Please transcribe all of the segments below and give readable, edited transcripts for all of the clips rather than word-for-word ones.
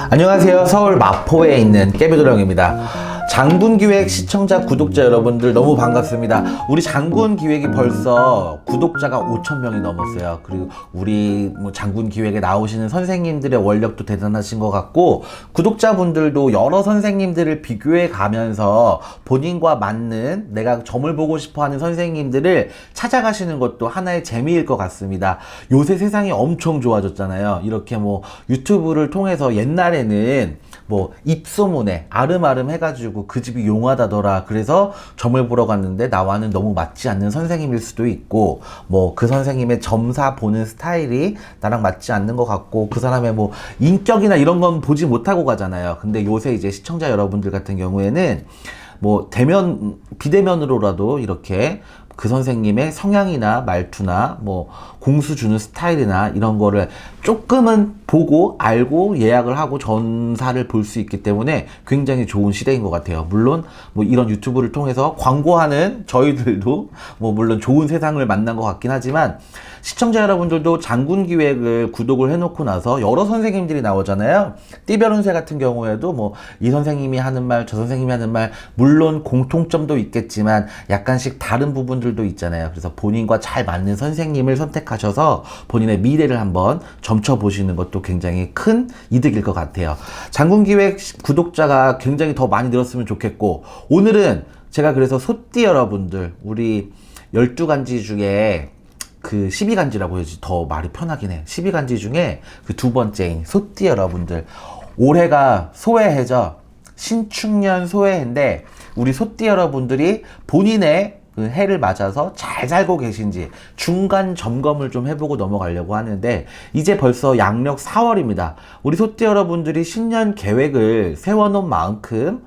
안녕하세요. 서울 마포에 있는 깨비도령입니다. 장군기획 시청자 구독자 여러분들 너무 반갑습니다. 우리 장군기획이 벌써 구독자가 5,000명이 넘었어요. 그리고 우리 장군기획에 나오시는 선생님들의 원력도 대단하신 것 같고, 구독자분들도 여러 선생님들을 비교해 가면서 본인과 맞는, 내가 점을 보고 싶어 하는 선생님들을 찾아가시는 것도 하나의 재미일 것 같습니다. 요새 세상이 엄청 좋아졌잖아요. 이렇게 유튜브를 통해서 옛날에는 입소문에 아름아름 해가지고 그 집이 용하다더라, 그래서 점을 보러 갔는데 나와는 너무 맞지 않는 선생님일 수도 있고, 그 선생님의 점사 보는 스타일이 나랑 맞지 않는 것 같고, 그 사람의 인격이나 이런 건 보지 못하고 가잖아요. 근데 요새 이제 시청자 여러분들 같은 경우에는 비대면으로라도 이렇게 그 선생님의 성향이나 말투나 공수 주는 스타일이나 이런 거를 조금은 보고 알고 예약을 하고 전사를 볼 수 있기 때문에 굉장히 좋은 시대인 것 같아요. 물론 이런 유튜브를 통해서 광고하는 저희들도 물론 좋은 세상을 만난 것 같긴 하지만, 시청자 여러분들도 장군기획을 구독을 해놓고 나서 여러 선생님들이 나오잖아요. 띠별운세 같은 경우에도 이 선생님이 하는 말, 저 선생님이 하는 말, 물론 공통점도 있겠지만 약간씩 다른 부분들도 있잖아요. 그래서 본인과 잘 맞는 선생님을 선택하셔서 본인의 미래를 한번 점쳐보시는 것도 굉장히 큰 이득일 것 같아요. 장군기획 구독자가 굉장히 더 많이 늘었으면 좋겠고, 오늘은 제가 그래서 소띠 여러분들, 우리 12간지 중에 그 12간지라고 해야지 더 말이 편하긴 해. 12간지 중에 그 두 번째인 소띠 여러분들, 올해가 소해해죠. 신축년 소해인데 우리 소띠 여러분들이 본인의 그 해를 맞아서 잘 살고 계신지 중간 점검을 좀 해보고 넘어가려고 하는데, 이제 벌써 양력 4월입니다. 우리 소띠 여러분들이 신년 계획을 세워놓은 만큼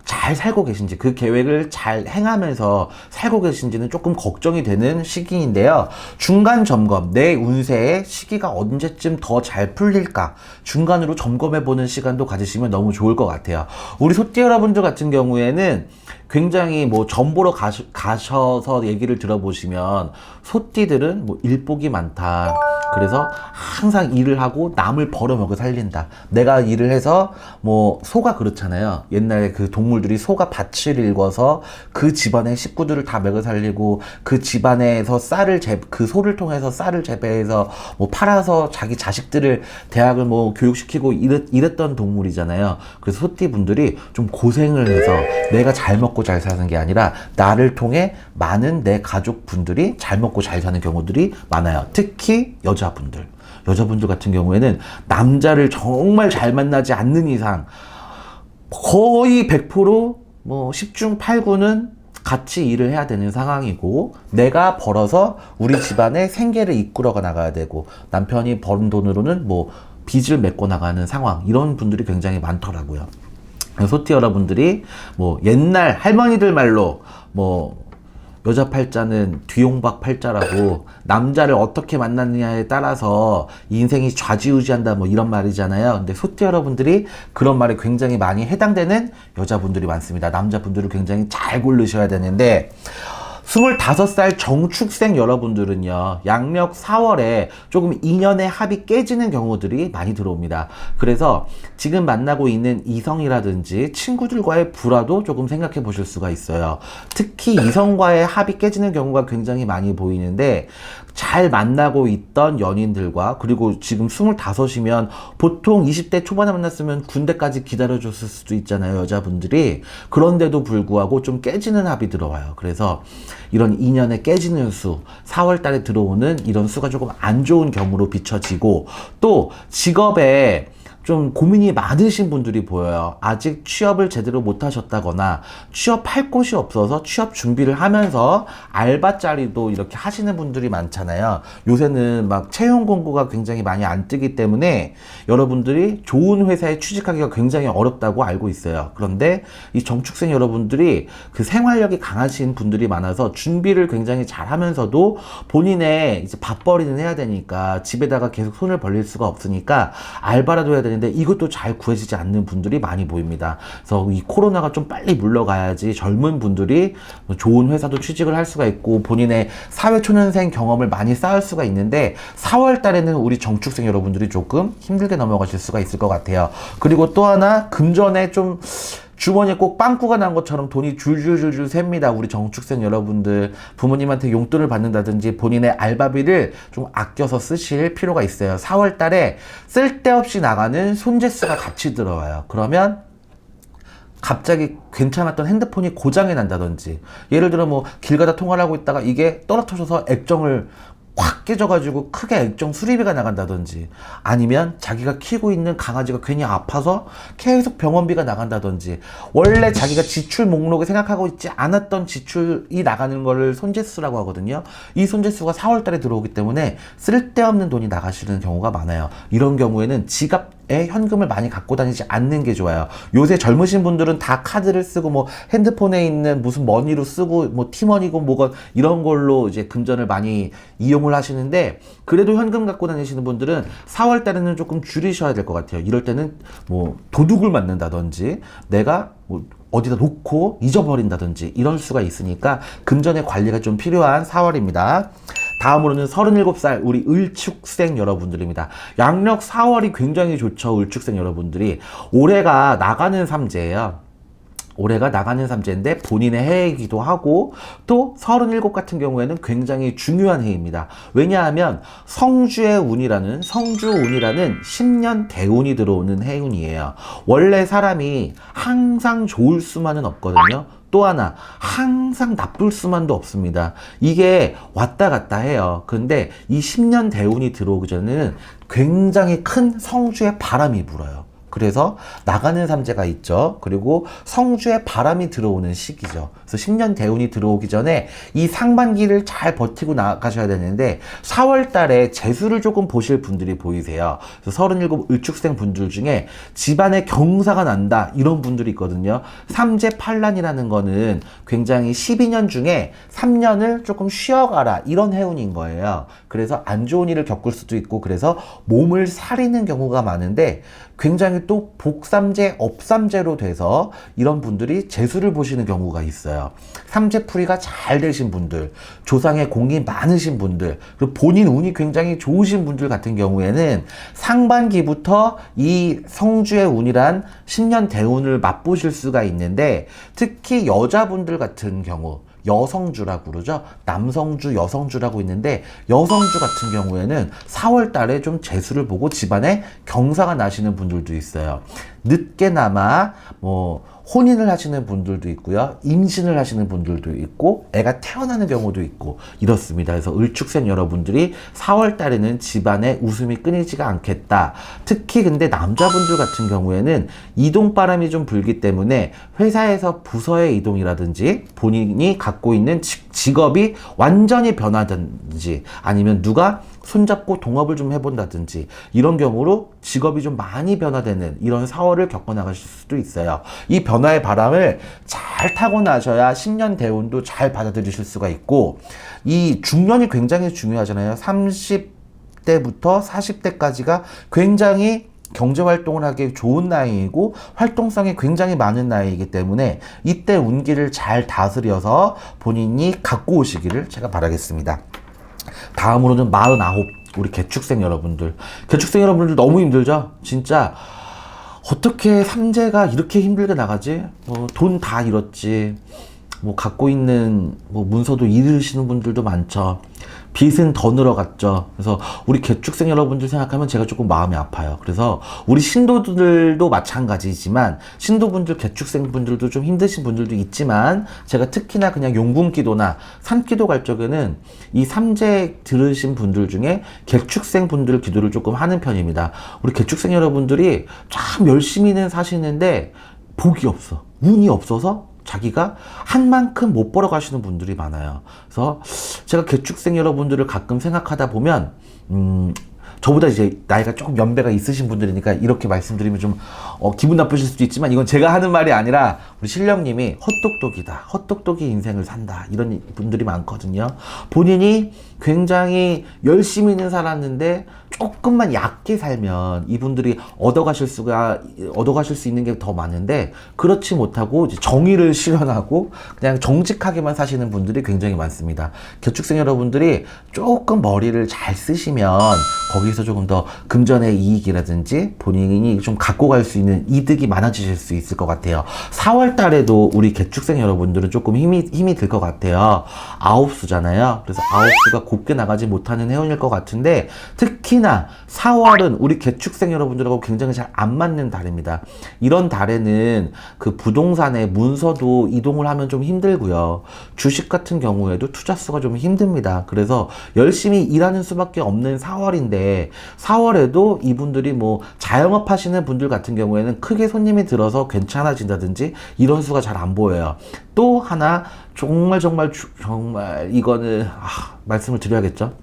잘 살고 계신지, 그 계획을 잘 행하면서 살고 계신지는 조금 걱정이 되는 시기인데요. 중간 점검, 내 운세의 시기가 언제쯤 더 잘 풀릴까 중간으로 점검해보는 시간도 가지시면 너무 좋을 것 같아요. 우리 소띠 여러분들 같은 경우에는 굉장히 점 보러 가셔서 얘기를 들어보시면, 소띠들은 일복이 많다. 그래서 항상 일을 하고 남을 벌어먹여 살린다. 내가 일을 해서 소가 그렇잖아요. 옛날에 그 동물들이 소가 밭을 일궈서 그 집안의 식구들을 다 먹여 살리고, 그 집안에서 그 소를 통해서 쌀을 재배해서 팔아서 자기 자식들을 대학을 교육시키고 이랬던 동물이잖아요. 그래서 소띠 분들이 좀 고생을 해서 내가 잘 먹고 잘 사는 게 아니라 나를 통해 많은 내 가족분들이 잘 먹고 잘 사는 경우들이 많아요. 특히 여자분들 같은 경우에는 남자를 정말 잘 만나지 않는 이상 거의 100% 10중 8구는 같이 일을 해야 되는 상황이고, 내가 벌어서 우리 집안의 생계를 이끌어 나가야 되고, 남편이 버는 돈으로는 빚을 메꿔 나가는 상황, 이런 분들이 굉장히 많더라고요. 소띠 여러분들이 옛날 할머니들 말로 여자 팔자는 뒤용박 팔자라고, 남자를 어떻게 만났느냐에 따라서 인생이 좌지우지한다 이런 말이잖아요. 근데 소띠 여러분들이 그런 말에 굉장히 많이 해당되는 여자분들이 많습니다. 남자분들을 굉장히 잘 고르셔야 되는데, 25살 정축생 여러분들은요, 양력 4월에 조금 인연의 합이 깨지는 경우들이 많이 들어옵니다. 그래서 지금 만나고 있는 이성이라든지 친구들과의 불화도 조금 생각해 보실 수가 있어요. 특히 이성과의 합이 깨지는 경우가 굉장히 많이 보이는데, 잘 만나고 있던 연인들과, 그리고 지금 25이면 보통 20대 초반에 만났으면 군대까지 기다려줬을 수도 있잖아요, 여자분들이. 그런데도 불구하고 좀 깨지는 합이 들어와요. 그래서 이런 인연에 깨지는 수, 4월 달에 들어오는 이런 수가 조금 안 좋은 경우로 비춰지고, 또 직업에 좀 고민이 많으신 분들이 보여요. 아직 취업을 제대로 못 하셨다거나 취업할 곳이 없어서 취업 준비를 하면서 알바 자리도 이렇게 하시는 분들이 많잖아요. 요새는 채용 공고가 굉장히 많이 안 뜨기 때문에 여러분들이 좋은 회사에 취직하기가 굉장히 어렵다고 알고 있어요. 그런데 이 정축생 여러분들이 그 생활력이 강하신 분들이 많아서 준비를 굉장히 잘 하면서도 본인의 이제 밥벌이는 해야 되니까 집에다가 계속 손을 벌릴 수가 없으니까 알바라도 해야 되니까 되는데 이것도 잘 구해지지 않는 분들이 많이 보입니다. 그래서 이 코로나가 좀 빨리 물러가야지 젊은 분들이 좋은 회사도 취직을 할 수가 있고 본인의 사회초년생 경험을 많이 쌓을 수가 있는데 4월 달에는 우리 정축생 여러분들이 조금 힘들게 넘어가실 수가 있을 것 같아요. 그리고 또 하나 금전에 좀 주머니에 꼭 빵꾸가 난 것처럼 돈이 줄줄줄줄 셉니다. 우리 정축생 여러분들 부모님한테 용돈을 받는다든지 본인의 알바비를 좀 아껴서 쓰실 필요가 있어요. 4월 달에 쓸데없이 나가는 손재수가 같이 들어와요. 그러면 갑자기 괜찮았던 핸드폰이 고장이 난다든지 예를 들어 뭐 길 가다 통화를 하고 있다가 이게 떨어져서 액정을 확 깨져가지고 크게 액정 수리비가 나간다든지 아니면 자기가 키우고 있는 강아지가 괜히 아파서 계속 병원비가 나간다든지 원래 자기가 지출 목록에 생각하고 있지 않았던 지출이 나가는 거를 손재수라고 하거든요. 이 손재수가 4월 달에 들어오기 때문에 쓸데없는 돈이 나가시는 경우가 많아요. 이런 경우에는 지갑에 현금을 많이 갖고 다니지 않는 게 좋아요. 요새 젊으신 분들은 다 카드를 쓰고 뭐 핸드폰에 있는 무슨 머니로 쓰고 뭐 티머니고 뭐건 이런 걸로 이제 금전을 많이 이용을 하시는데 그래도 현금 갖고 다니시는 분들은 4월 달에는 조금 줄이셔야 될 것 같아요. 이럴 때는 뭐 도둑을 맞는다든지 내가 뭐 어디다 놓고 잊어버린다든지 이럴 수가 있으니까 금전의 관리가 좀 필요한 4월입니다. 다음으로는 37살 우리 을축생 여러분들입니다. 양력 4월이 굉장히 좋죠. 을축생 여러분들이 올해가 나가는 삼재예요. 올해가 나가는 삼재인데 본인의 해이기도 하고 또 37 같은 경우에는 굉장히 중요한 해입니다. 왜냐하면 성주의 운이라는 10년 대운이 들어오는 해운이에요. 원래 사람이 항상 좋을 수만은 없거든요. 또 하나 항상 나쁠 수만도 없습니다. 이게 왔다 갔다 해요. 근데 이 10년 대운이 들어오기 전에는 굉장히 큰 성주의 바람이 불어요. 그래서 나가는 삼재가 있죠. 그리고 성주에 바람이 들어오는 시기죠. 그래서 10년 대운이 들어오기 전에 이 상반기를 잘 버티고 나가셔야 되는데 4월 달에 재수를 조금 보실 분들이 보이세요. 그래서 37 을축생 분들 중에 집안에 경사가 난다 이런 분들이 있거든요. 삼재팔란이라는 거는 굉장히 12년 중에 3년을 조금 쉬어가라 이런 해운인 거예요. 그래서 안 좋은 일을 겪을 수도 있고 그래서 몸을 사리는 경우가 많은데 굉장히 또 복삼재, 업삼재로 돼서 이런 분들이 재수를 보시는 경우가 있어요. 삼재풀이가 잘 되신 분들, 조상의 공이 많으신 분들, 그리고 본인 운이 굉장히 좋으신 분들 같은 경우에는 상반기부터 이 성주의 운이란 10년 대운을 맛보실 수가 있는데 특히 여자분들 같은 경우 여성주라고 그러죠. 남성주, 여성주라고 있는데 여성주 같은 경우에는 4월 달에 좀 재수를 보고 집안에 경사가 나시는 분들도 있어요. 늦게나마 뭐 혼인을 하시는 분들도 있고요. 임신을 하시는 분들도 있고 애가 태어나는 경우도 있고 이렇습니다. 그래서 을축생 여러분들이 4월 달에는 집안에 웃음이 끊이지가 않겠다. 특히 근데 남자분들 같은 경우에는 이동바람이 좀 불기 때문에 회사에서 부서의 이동이라든지 본인이 갖고 있는 직업이 완전히 변하든지 아니면 누가 손잡고 동업을 좀 해본다든지 이런 경우로 직업이 좀 많이 변화되는 이런 4월을 겪어나가실 수도 있어요. 이 변화의 바람을 잘 타고 나셔야 10년 대운도 잘 받아들이실 수가 있고 이 중년이 굉장히 중요하잖아요. 30대부터 40대까지가 굉장히 경제활동을 하기 좋은 나이이고 활동성이 굉장히 많은 나이이기 때문에 이때 운기를 잘 다스려서 본인이 갖고 오시기를 제가 바라겠습니다. 다음으로는 49 우리 개축생 여러분들. 개축생 여러분들 너무 힘들죠? 진짜 어떻게 삼재가 이렇게 힘들게 나가지? 돈 다 잃었지. 뭐 갖고 있는 뭐 문서도 잃으시는 분들도 많죠. 빚은 더 늘어갔죠. 그래서 우리 개축생 여러분들 생각하면 제가 조금 마음이 아파요. 그래서 우리 신도들도 마찬가지지만 신도분들, 개축생 분들도 좀 힘드신 분들도 있지만 제가 특히나 그냥 용궁기도나 산기도 갈 적에는 이 삼재 들으신 분들 중에 개축생 분들 기도를 조금 하는 편입니다. 우리 개축생 여러분들이 참 열심히는 사시는데 복이 없어. 운이 없어서 자기가 한 만큼 못 벌어 가시는 분들이 많아요. 그래서 제가 개축생 여러분들을 가끔 생각하다 보면 저보다 이제 나이가 조금 연배가 있으신 분들이니까 이렇게 말씀드리면 좀 기분 나쁘실 수도 있지만 이건 제가 하는 말이 아니라 우리 신령님이 헛똑똑이다. 헛똑똑이 인생을 산다. 이런 분들이 많거든요. 본인이 굉장히 열심히는 살았는데 조금만 얕게 살면 이분들이 얻어가실 수 있는 게 더 많은데, 그렇지 못하고 이제 정의를 실현하고 그냥 정직하게만 사시는 분들이 굉장히 많습니다. 개축생 여러분들이 조금 머리를 잘 쓰시면 거기서 조금 더 금전의 이익이라든지 본인이 좀 갖고 갈 수 있는 이득이 많아지실 수 있을 것 같아요. 4월 달에도 우리 개축생 여러분들은 조금 힘이 들 것 같아요. 아홉수잖아요. 그래서 아홉수가 곱게 나가지 못하는 해운일 것 같은데, 특히나 4월은 우리 개축생 여러분들하고 굉장히 잘 안 맞는 달입니다. 이런 달에는 그 부동산에 문서도 이동을 하면 좀 힘들고요. 주식 같은 경우에도 투자수가 좀 힘듭니다. 그래서 열심히 일하는 수밖에 없는 4월인데, 4월에도 이분들이 뭐 자영업 하시는 분들 같은 경우에는 크게 손님이 들어서 괜찮아진다든지 이런 수가 잘 안 보여요. 또 하나 정말 이거는 말씀을 드려야겠죠.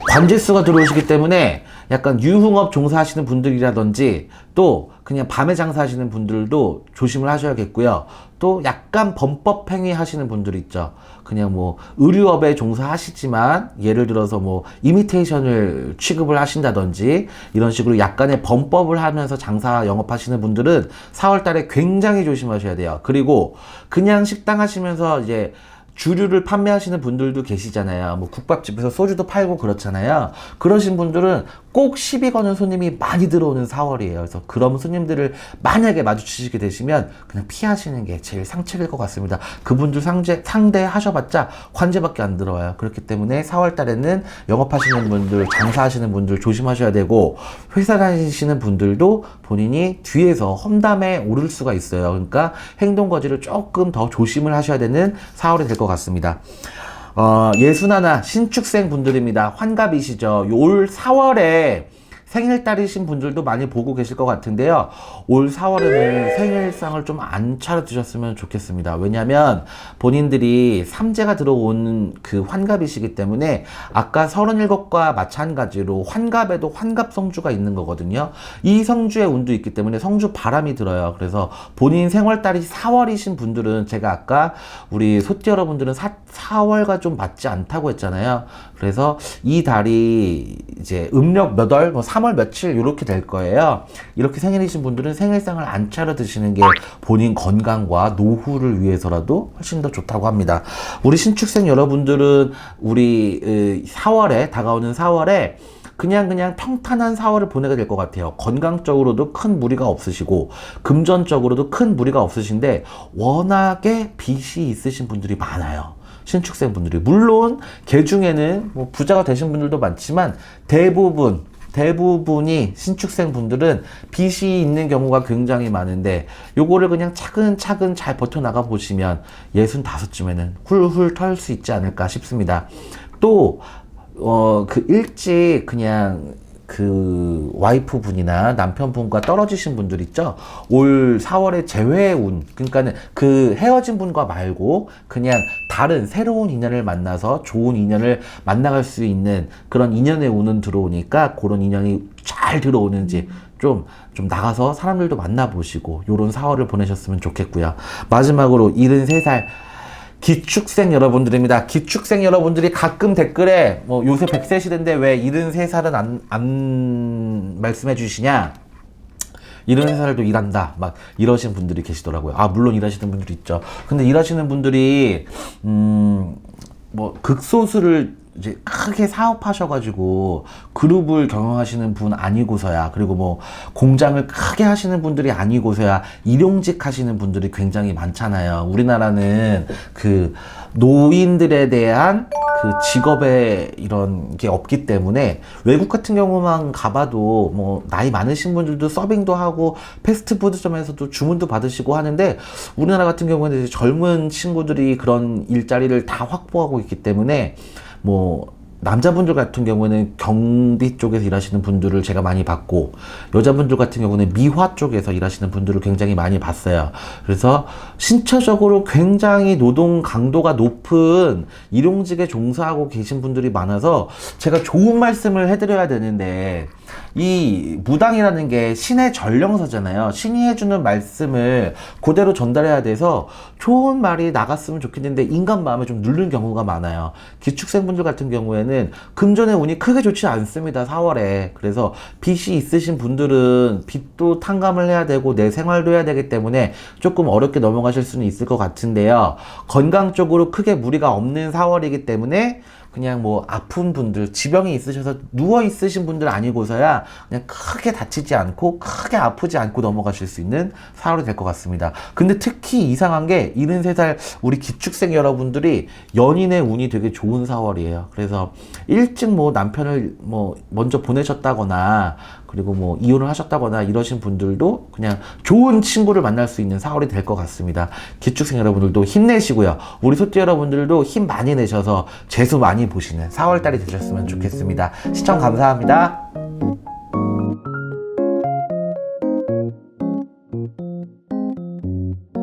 관제수가 들어오시기 때문에 약간 유흥업 종사하시는 분들이라든지 또 그냥 밤에 장사하시는 분들도 조심을 하셔야겠고요. 또 약간 범법행위 하시는 분들 있죠. 그냥 뭐 의류업에 종사하시지만 예를 들어서 뭐 이미테이션을 취급을 하신다든지 이런 식으로 약간의 범법을 하면서 장사 영업하시는 분들은 4월 달에 굉장히 조심하셔야 돼요. 그리고 그냥 식당 하시면서 이제 주류를 판매하시는 분들도 계시잖아요. 뭐 국밥집에서 소주도 팔고 그렇잖아요. 그러신 분들은 꼭 시비 거는 손님이 많이 들어오는 4월이에요. 그래서 그런 손님들을 만약에 마주치시게 되시면 그냥 피하시는 게 제일 상책일 것 같습니다. 그분들 상대하셔봤자 관제밖에 안 들어와요. 그렇기 때문에 4월 달에는 영업하시는 분들, 장사하시는 분들 조심하셔야 되고, 회사 다니시는 분들도 본인이 뒤에서 험담에 오를 수가 있어요. 그러니까 행동거지를 조금 더 조심을 하셔야 되는 4월이 될 것 같습니다. 61 신축생 분들입니다. 환갑이시죠. 올 4월에 생일달이신 분들도 많이 보고 계실 것 같은데요. 올 4월에는 생일상을 좀 안 차려드셨으면 좋겠습니다. 왜냐면 본인들이 삼재가 들어온 그 환갑이시기 때문에 아까 37과 마찬가지로 환갑에도 환갑성주가 있는 거거든요. 이 성주의 운도 있기 때문에 성주 바람이 들어요. 그래서 본인 생월달이 4월이신 분들은 제가 아까 우리 소띠 여러분들은 4월과 좀 맞지 않다고 했잖아요. 그래서 이 달이 이제 음력 몇 월, 뭐 3월 며칠 이렇게 될 거예요. 이렇게 생일이신 분들은 생일상을 안 차려 드시는 게 본인 건강과 노후를 위해서라도 훨씬 더 좋다고 합니다. 우리 신축생 여러분들은 우리 4월에 다가오는 4월에 그냥 평탄한 4월을 보내게 될 것 같아요. 건강적으로도 큰 무리가 없으시고 금전적으로도 큰 무리가 없으신데 워낙에 빚이 있으신 분들이 많아요. 신축생 분들이. 물론 개 중에는 뭐 부자가 되신 분들도 많지만 대부분이 신축생 분들은 빚이 있는 경우가 굉장히 많은데, 요거를 그냥 차근차근 잘 버텨나가 보시면 65쯤에는 훌훌 털 수 있지 않을까 싶습니다. 또 일찍 그냥 그 와이프분이나 남편분과 떨어지신 분들 있죠. 올 4월에 재회의 운, 그러니까는 그 헤어진 분과 말고 그냥 다른 새로운 인연을 만나서 좋은 인연을 만나갈 수 있는 그런 인연의 운은 들어오니까 그런 인연이 잘 들어오는지 좀 나가서 사람들도 만나보시고 요런 4월을 보내셨으면 좋겠고요. 마지막으로 73살 기축생 여러분들입니다. 기축생 여러분들이 가끔 댓글에 뭐 요새 100세 시대인데 왜 73살은 안 말씀해 주시냐? 73살도 일한다. 막 이러신 분들이 계시더라고요. 물론 일하시는 분들이 있죠. 근데 일하시는 분들이 뭐 극소수를 이제 크게 사업하셔가지고 그룹을 경영하시는 분 아니고서야, 그리고 뭐 공장을 크게 하시는 분들이 아니고서야 일용직 하시는 분들이 굉장히 많잖아요. 우리나라는 그 노인들에 대한 그 직업에 이런 게 없기 때문에 외국 같은 경우만 가봐도 뭐 나이 많으신 분들도 서빙도 하고 패스트푸드점에서도 주문도 받으시고 하는데, 우리나라 같은 경우에는 이제 젊은 친구들이 그런 일자리를 다 확보하고 있기 때문에 뭐 남자분들 같은 경우에는 경비 쪽에서 일하시는 분들을 제가 많이 봤고, 여자분들 같은 경우는 미화 쪽에서 일하시는 분들을 굉장히 많이 봤어요. 그래서 신체적으로 굉장히 노동 강도가 높은 일용직에 종사하고 계신 분들이 많아서 제가 좋은 말씀을 해드려야 되는데 이 무당이라는 게 신의 전령서잖아요. 신이 해주는 말씀을 그대로 전달해야 돼서 좋은 말이 나갔으면 좋겠는데 인간 마음에 좀 누른 경우가 많아요. 기축생분들 같은 경우에는 금전의 운이 크게 좋지 않습니다. 4월에. 그래서 빚이 있으신 분들은 빚도 탕감을 해야 되고 내 생활도 해야 되기 때문에 조금 어렵게 넘어가실 수는 있을 것 같은데요. 건강 쪽으로 크게 무리가 없는 4월이기 때문에 그냥 뭐 아픈 분들, 지병이 있으셔서 누워 있으신 분들 아니고서야 그냥 크게 다치지 않고 크게 아프지 않고 넘어가실 수 있는 4월이 될 것 같습니다. 근데 특히 이상한 게 73살 우리 기축생 여러분들이 연인의 운이 되게 좋은 4월이에요. 그래서 일찍 뭐 남편을 뭐 먼저 보내셨다거나 그리고 뭐 이혼을 하셨다거나 이러신 분들도 그냥 좋은 친구를 만날 수 있는 4월이 될 것 같습니다. 기축생 여러분들도 힘내시고요. 우리 소띠 여러분들도 힘 많이 내셔서 재수 많이 보시는 4월달이 되셨으면 좋겠습니다. 시청 감사합니다.